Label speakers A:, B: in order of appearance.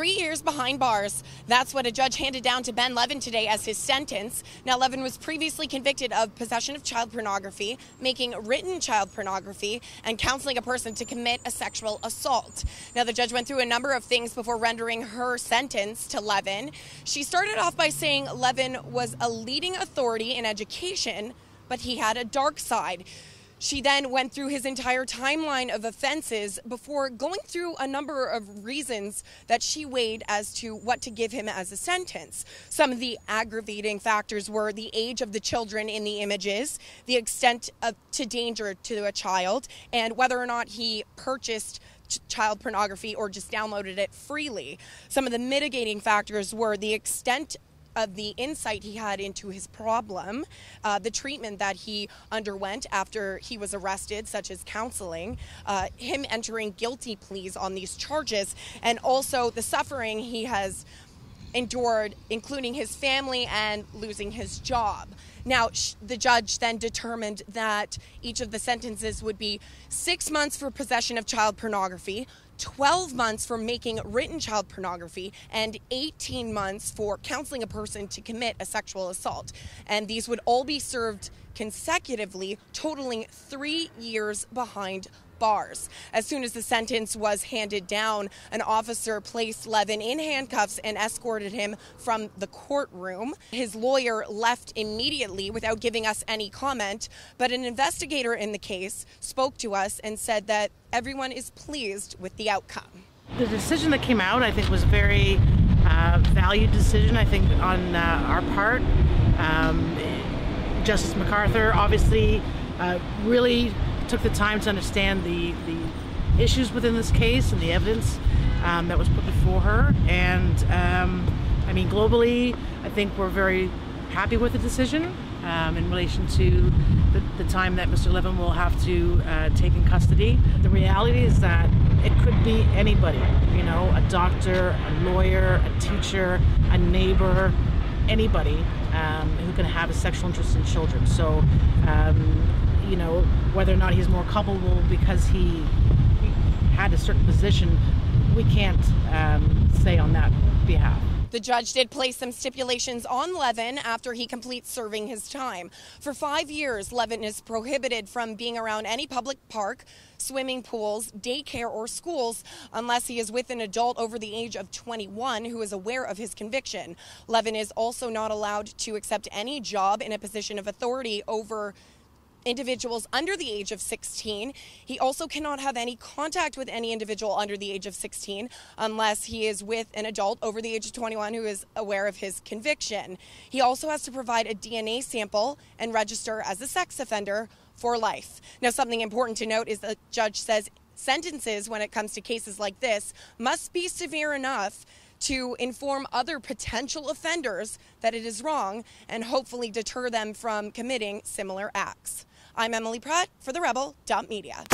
A: 3 years behind bars. That's what a judge handed down to Ben Levin today as his sentence. Now, Levin was previously convicted of possession of child pornography, making written child pornography, and counseling a person to commit a sexual assault. Now, the judge went through a number of things before rendering her sentence to Levin. She started off by saying Levin was a leading authority in education, but he had a dark side. She then went through his entire timeline of offenses before going through a number of reasons that she weighed as to what to give him as a sentence. Some of the aggravating factors were the age of the children in the images, the extent to danger to a child, and whether or not he purchased child pornography or just downloaded it freely. Some of the mitigating factors were the extent of the insight he had into his problem, the treatment that he underwent after he was arrested, such as counseling, him entering guilty pleas on these charges, and also the suffering he has endured, including his family and losing his job. Now, the judge then determined that each of the sentences would be 6 months for possession of child pornography, 12 months for making written child pornography, and 18 months for counseling a person to commit a sexual assault. And these would all be served consecutively, totaling 3 years behind bars. As soon as the sentence was handed down, an officer placed Levin in handcuffs and escorted him from the courtroom. His lawyer left immediately without giving us any comment, but an investigator in the case spoke to us and said that everyone is pleased with the outcome.
B: The decision that came out, I think, was a very valued decision, I think, on our part. Justice MacArthur obviously really took the time to understand the issues within this case and the evidence that was put before her. And I mean, globally, I think we're very happy with the decision in relation to the time that Mr. Levin will have to take in custody. The reality is that it could be anybody, you know, a doctor, a lawyer, a teacher, a neighbor, anybody who can have a sexual interest in children. So, you know, whether or not he's more culpable because he had a certain position, we can't say on that behalf.
A: The judge did place some stipulations on Levin after he completes serving his time. For 5 years, Levin is prohibited from being around any public park, swimming pools, daycare, or schools unless he is with an adult over the age of 21 who is aware of his conviction. Levin is also not allowed to accept any job in a position of authority over individuals under the age of 16. He also cannot have any contact with any individual under the age of 16 unless he is with an adult over the age of 21 who is aware of his conviction. He also has to provide a DNA sample and register as a sex offender for life. Now, something important to note is the judge says sentences, when it comes to cases like this, must be severe enough to inform other potential offenders that it is wrong and hopefully deter them from committing similar acts. I'm Emily Pratt for TheRebel.media.